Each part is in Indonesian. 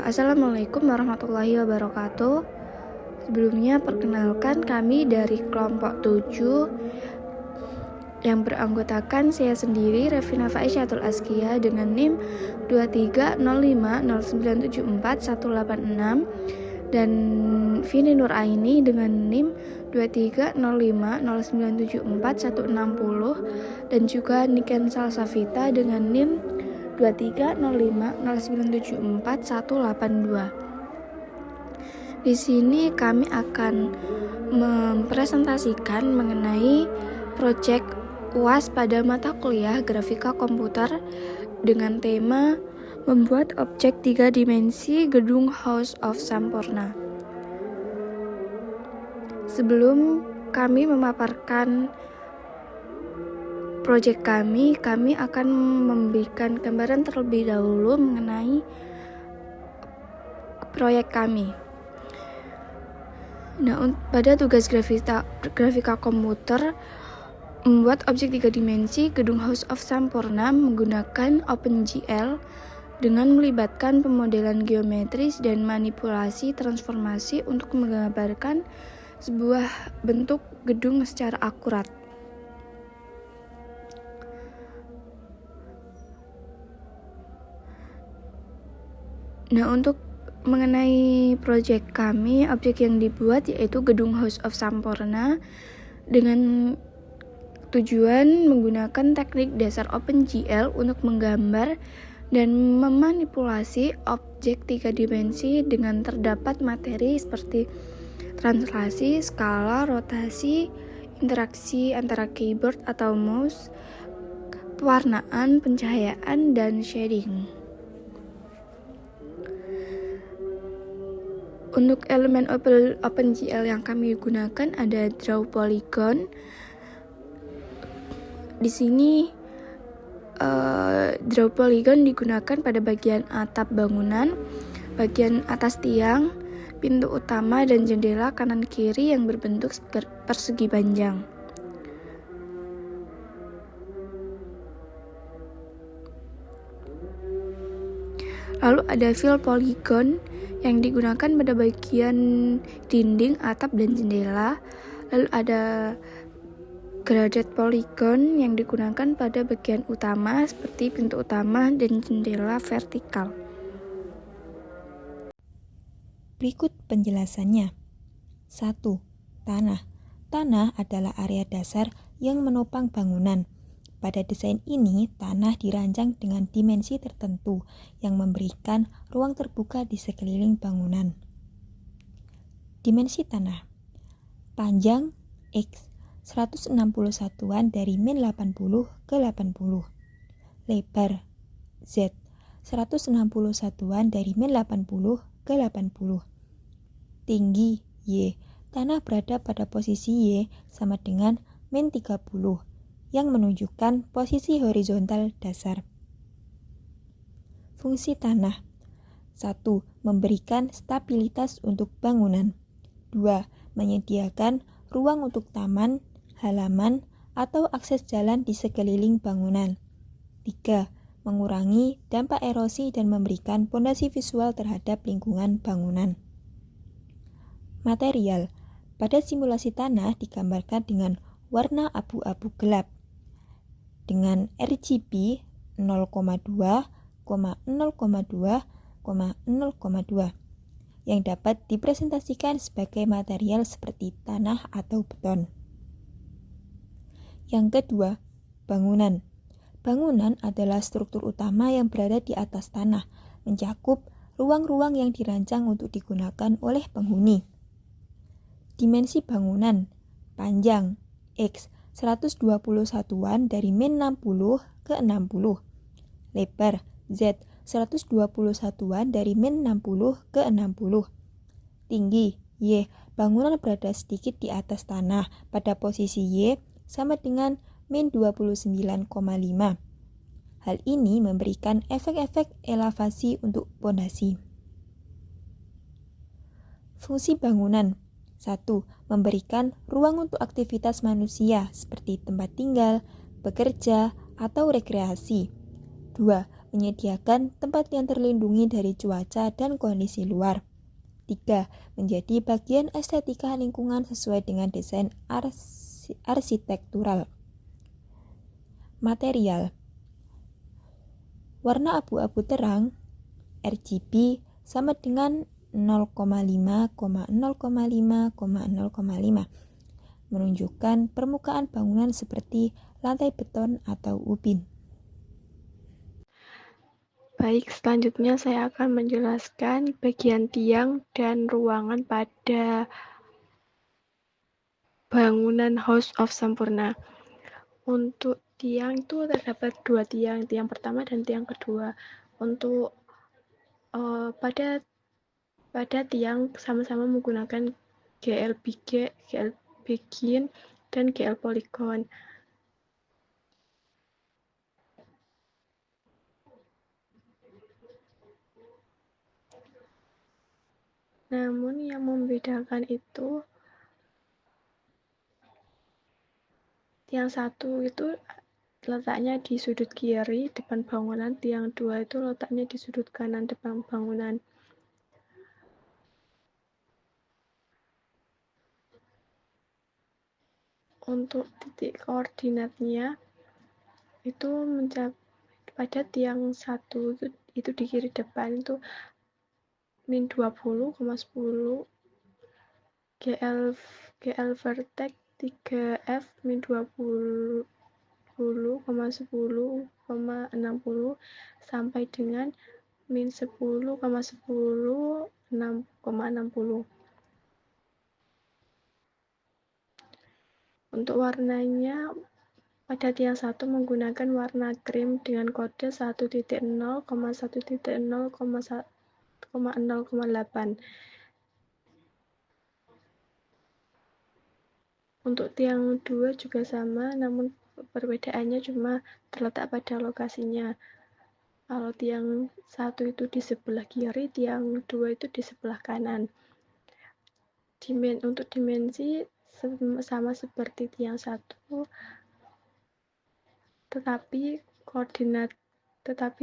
Assalamualaikum warahmatullahi wabarakatuh. Sebelumnya perkenalkan kami dari kelompok 7 yang beranggotakan saya sendiri Revina Faisyatul Askia dengan NIM 23050974 dan Vini Nur Aini dengan NIM 23050974 dan juga Niken Salsafita dengan NIM 23050974 Di sini kami akan mempresentasikan mengenai proyek UAS pada mata kuliah Grafika Komputer dengan tema membuat objek 3 dimensi gedung House of Sampurna. Sebelum kami memaparkan proyek kami akan memberikan gambaran terlebih dahulu mengenai proyek kami. Nah, pada tugas grafika komputer membuat objek 3 dimensi gedung House of Sampurna menggunakan OpenGL dengan melibatkan pemodelan geometris dan manipulasi transformasi untuk menggambarkan sebuah bentuk gedung secara akurat. Nah, untuk mengenai proyek kami, objek yang dibuat yaitu gedung House of Sampurna dengan tujuan menggunakan teknik dasar OpenGL untuk menggambar dan memanipulasi objek 3 dimensi dengan terdapat materi seperti translasi, skala, rotasi, interaksi antara keyboard atau mouse, pewarnaan, pencahayaan, dan shading. Untuk elemen OpenGL yang kami gunakan ada Draw Polygon. Di sini Draw Polygon digunakan pada bagian atap bangunan, bagian atas tiang, pintu utama dan jendela kanan kiri yang berbentuk persegi panjang. Lalu ada Fill Polygon yang digunakan pada bagian dinding, atap, dan jendela. Lalu ada Graded Polygon yang digunakan pada bagian utama seperti pintu utama dan jendela vertikal. Berikut penjelasannya. 1. Tanah. Tanah adalah area dasar yang menopang bangunan. Pada desain ini, tanah dirancang dengan dimensi tertentu yang memberikan ruang terbuka di sekeliling bangunan. Dimensi tanah. Panjang X 160 satuan dari min 80 ke 80. Lebar Z 160 satuan dari min 80 ke 80. Tinggi Y. Tanah berada pada posisi Y sama dengan min 30 yang menunjukkan posisi horizontal dasar. Fungsi tanah. 1. Memberikan stabilitas untuk bangunan. 2. Menyediakan ruang untuk taman, halaman, atau akses jalan di sekeliling bangunan. 3. Mengurangi dampak erosi dan memberikan pondasi visual terhadap lingkungan bangunan. Material. Pada simulasi tanah digambarkan dengan warna abu-abu gelap dengan RGB 0,2, 0,2, 0,2 yang dapat dipresentasikan sebagai material seperti tanah atau beton. Yang kedua, bangunan. Bangunan adalah struktur utama yang berada di atas tanah, mencakup ruang-ruang yang dirancang untuk digunakan oleh penghuni. Dimensi bangunan. Panjang X 120 satuan dari min 60 ke 60. Lebar Z 120 satuan dari min 60 ke 60. Tinggi Y. Bangunan berada sedikit di atas tanah pada posisi Y sama dengan min 29,5. Hal ini memberikan efek-efek elevasi untuk pondasi. Fungsi bangunan. 1. Memberikan ruang untuk aktivitas manusia seperti tempat tinggal, bekerja, atau rekreasi. 2. menyediakan tempat yang terlindungi dari cuaca dan kondisi luar. 3. Menjadi bagian estetika lingkungan sesuai dengan desain arsitektural. Material. Warna abu-abu terang RGB sama dengan 0,5,0,5,0,5 menunjukkan permukaan bangunan seperti lantai beton atau ubin. Baik, selanjutnya saya akan menjelaskan bagian tiang dan ruangan pada bangunan House of Sampurna. Untuk tiang itu terdapat dua tiang, tiang pertama dan tiang kedua. Untuk pada tiang sama-sama menggunakan GL Begin dan GL Polygon. Namun yang membedakan itu tiang satu itu letaknya di sudut kiri depan bangunan, tiang dua itu letaknya di sudut kanan depan bangunan. Untuk titik koordinatnya itu pada tiang 1 itu di kiri depan itu min 20,10 GL vertex 3F min 20,10,60 sampai dengan min 10,10 6,60. Untuk warnanya pada tiang 1 menggunakan warna krim dengan kode 1.0,1.0,0,8. Untuk tiang 2 juga sama, namun perbedaannya cuma terletak pada lokasinya. Kalau tiang 1 itu di sebelah kiri, tiang 2 itu di sebelah kanan. Untuk dimensi sama seperti tiang 1, tetapi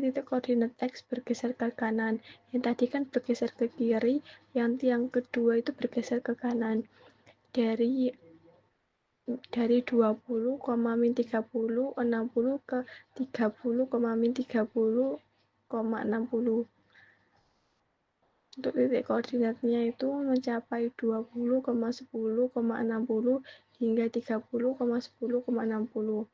titik koordinat X bergeser ke kanan. Yang tadi kan bergeser ke kiri, yang tiang kedua itu bergeser ke kanan. Dari 20,-30, 60 ke 30,-30,60. Untuk titik koordinatnya itu mencapai 20,10,60 hingga 30,10,60.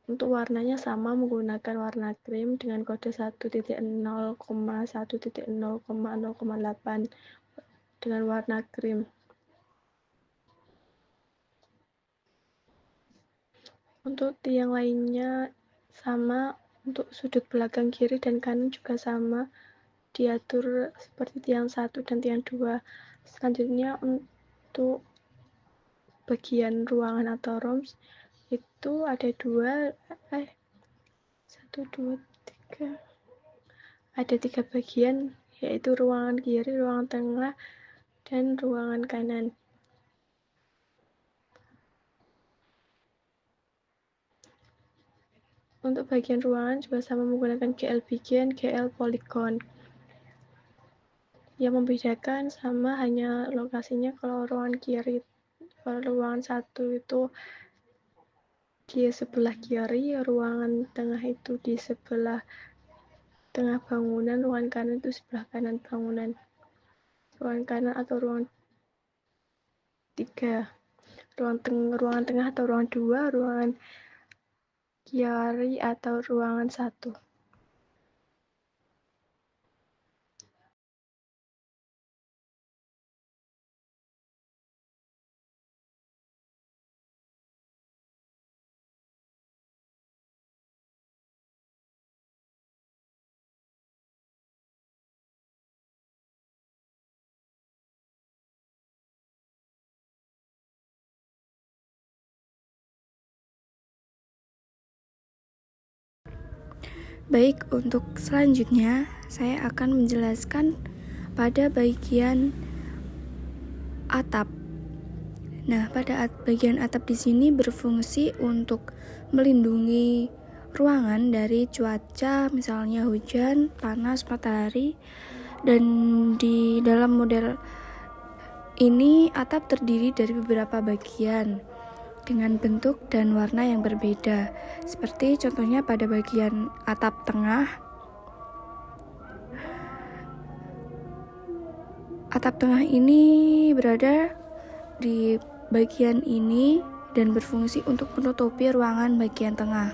Untuk warnanya sama menggunakan warna krim dengan kode 1.0,1.0,0,8 dengan warna krim. Untuk tiang lainnya sama, untuk sudut belakang kiri dan kanan juga sama, diatur seperti tiang 1 dan tiang 2. Selanjutnya untuk bagian ruangan atau rooms itu ada ada tiga bagian, yaitu ruangan kiri, ruangan tengah, dan ruangan kanan. Untuk bagian ruangan juga sama menggunakan GL Begin, GL Polygon. Yang membedakan sama hanya lokasinya. Kalau ruangan kiri, kalau ruangan 1 itu di sebelah kiri, ruangan tengah itu di sebelah tengah bangunan, ruangan kanan itu sebelah kanan bangunan. Ruangan kanan atau ruangan 3, ruangan tengah atau ruangan 2, ruangan kiri atau ruangan 1. Baik, untuk selanjutnya saya akan menjelaskan pada bagian atap. Nah, pada bagian atap di sini berfungsi untuk melindungi ruangan dari cuaca, misalnya hujan, panas, matahari. Dan di dalam model ini atap terdiri dari beberapa bagian dengan bentuk dan warna yang berbeda. Seperti contohnya pada bagian atap tengah. Atap tengah ini berada di bagian ini dan berfungsi untuk menutupi ruangan bagian tengah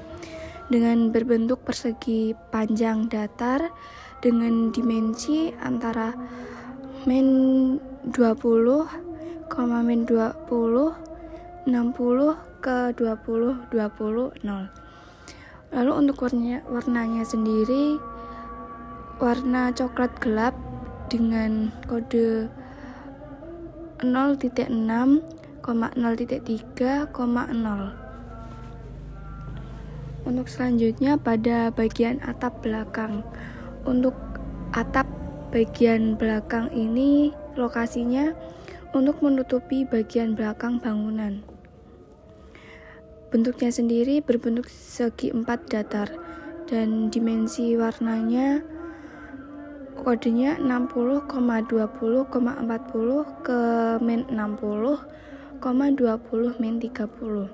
dengan berbentuk persegi panjang datar dengan dimensi antara min 20, min 20, 60 ke 20, 20, 0. Lalu untuk warnanya sendiri warna coklat gelap dengan kode 0.6, 0.3,0. Untuk selanjutnya pada bagian atap belakang. Untuk atap bagian belakang ini lokasinya untuk menutupi bagian belakang bangunan. Bentuknya sendiri berbentuk segi 4 datar dan dimensi warnanya kodenya 60,20,40 ke min 60,20 min 30.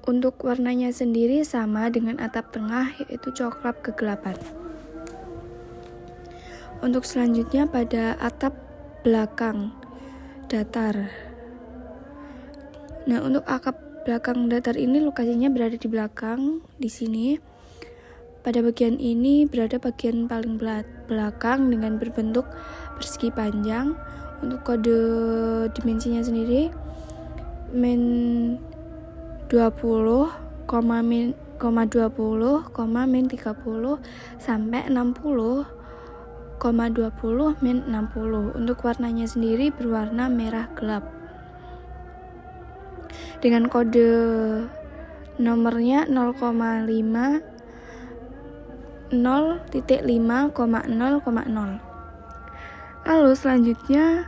Untuk warnanya sendiri sama dengan atap tengah, yaitu coklat kegelapan. Untuk selanjutnya pada atap belakang datar. Nah, untuk atap belakang datar ini lokasinya berada di belakang di sini. Pada bagian ini berada bagian paling belakang dengan berbentuk persegi panjang. Untuk kode dimensinya sendiri min 20, min 20, min 30 sampai 60,20 min 60. Untuk warnanya sendiri berwarna merah gelap. Dengan kode nomornya 0,5 0.5,0,0. Lalu selanjutnya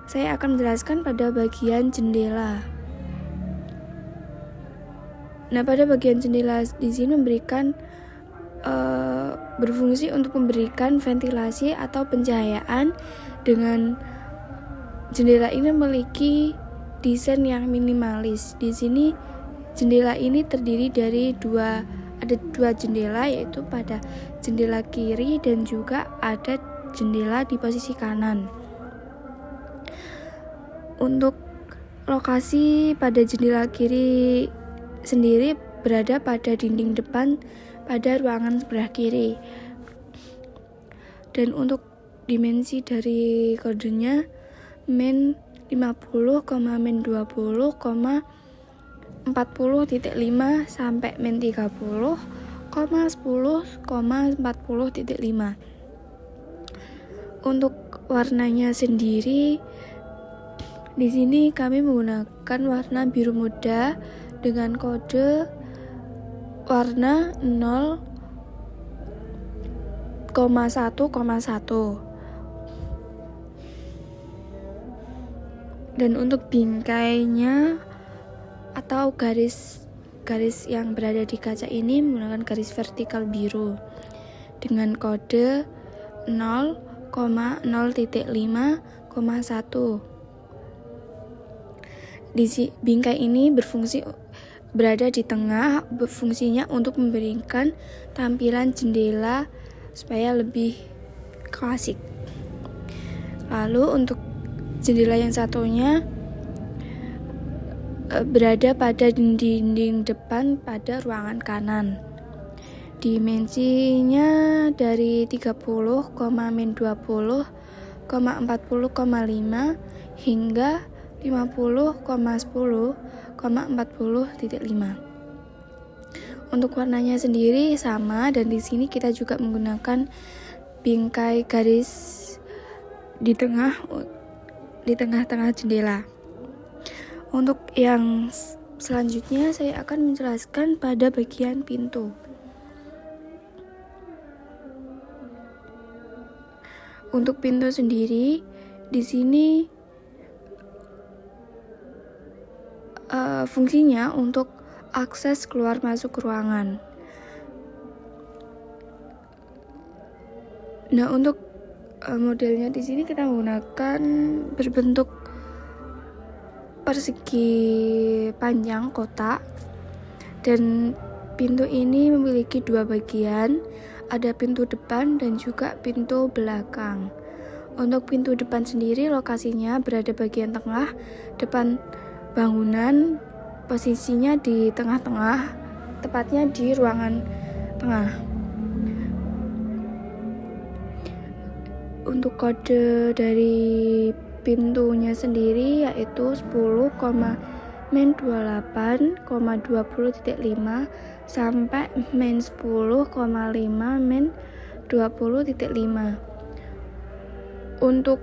saya akan menjelaskan pada bagian jendela. Nah, pada bagian jendela di sini berfungsi untuk memberikan ventilasi atau pencahayaan. Dengan jendela ini memiliki desain yang minimalis. Di sini jendela ini terdiri dari ada dua jendela, yaitu pada jendela kiri dan juga ada jendela di posisi kanan. Untuk lokasi pada jendela kiri sendiri berada pada dinding depan pada ruangan sebelah kiri. Dan untuk dimensi dari kodenya min 50, min 20, 40.5 sampai min 30, 10,40.5. Untuk warnanya sendiri di sini kami menggunakan warna biru muda dengan kode warna 0,1,1. Dan untuk bingkainya atau garis yang berada di kaca ini menggunakan garis vertikal biru dengan kode 0,0.5,1. Bingkai ini berada di tengah, berfungsinya untuk memberikan tampilan jendela supaya lebih klasik. Lalu untuk jendela yang satunya berada pada dinding depan pada ruangan kanan. Dimensinya dari 30, min 20, 40,5 hingga 50,10, 40.5. Untuk warnanya sendiri sama, dan di sini kita juga menggunakan bingkai garis di tengah-tengah jendela. Untuk yang selanjutnya saya akan menjelaskan pada bagian pintu. Untuk pintu sendiri di sini fungsinya untuk akses keluar masuk ruangan. Nah, untuk modelnya di sini kita menggunakan berbentuk persegi panjang kotak, dan pintu ini memiliki dua bagian, ada pintu depan dan juga pintu belakang. Untuk pintu depan sendiri lokasinya berada bagian tengah depan bangunan, posisinya di tengah-tengah, tepatnya di ruangan tengah. Untuk kode dari pintunya sendiri yaitu 10,-28,20.5 sampai -10,5-20.5. Untuk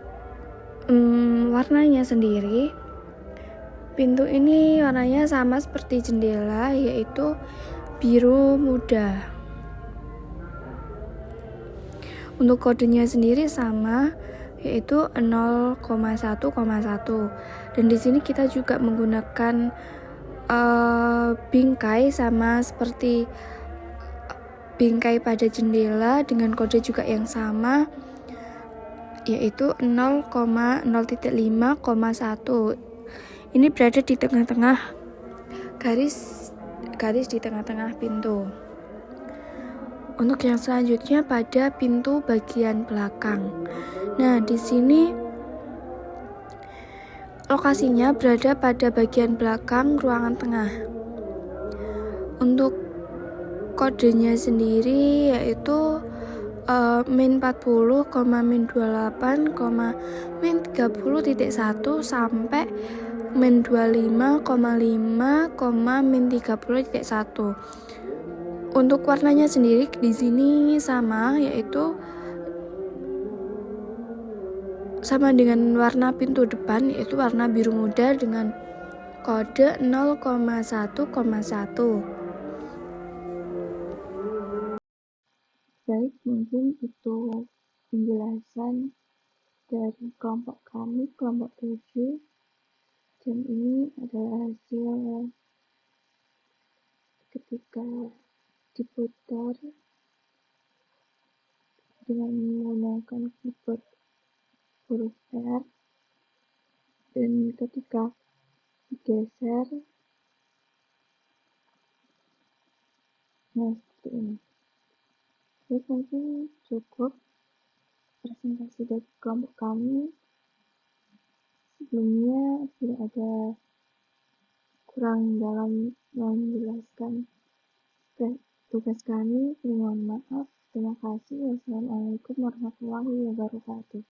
warnanya sendiri, pintu ini warnanya sama seperti jendela, yaitu biru muda. Untuk kodenya sendiri sama, yaitu 0,1,1. Dan di sini kita juga menggunakan bingkai sama seperti bingkai pada jendela dengan kode juga yang sama, yaitu 0,0.5,1. Ini berada di tengah-tengah garis di tengah-tengah pintu. Untuk yang selanjutnya pada pintu bagian belakang. Nah, di sini lokasinya berada pada bagian belakang ruangan tengah. Untuk kodenya sendiri yaitu -40, -28,-30.1 sampai -25,5, -30.1. Untuk warnanya sendiri di sini sama, yaitu sama dengan warna pintu depan, yaitu warna biru muda dengan kode 0,1,1. Baik, mungkin itu penjelasan dari kelompok kami, kelompok 7. Dan ini adalah hasil ketika diputar dengan menggunakan keyboard huruf R, dan ketika digeser, nah seperti ini. Jadi mungkin cukup presentasi dari kelompok kami. Sebelumnya tidak ada kurang dalam menjelaskan tugas kami, mohon maaf. Terima kasih. Wassalamualaikum warahmatullahi wabarakatuh.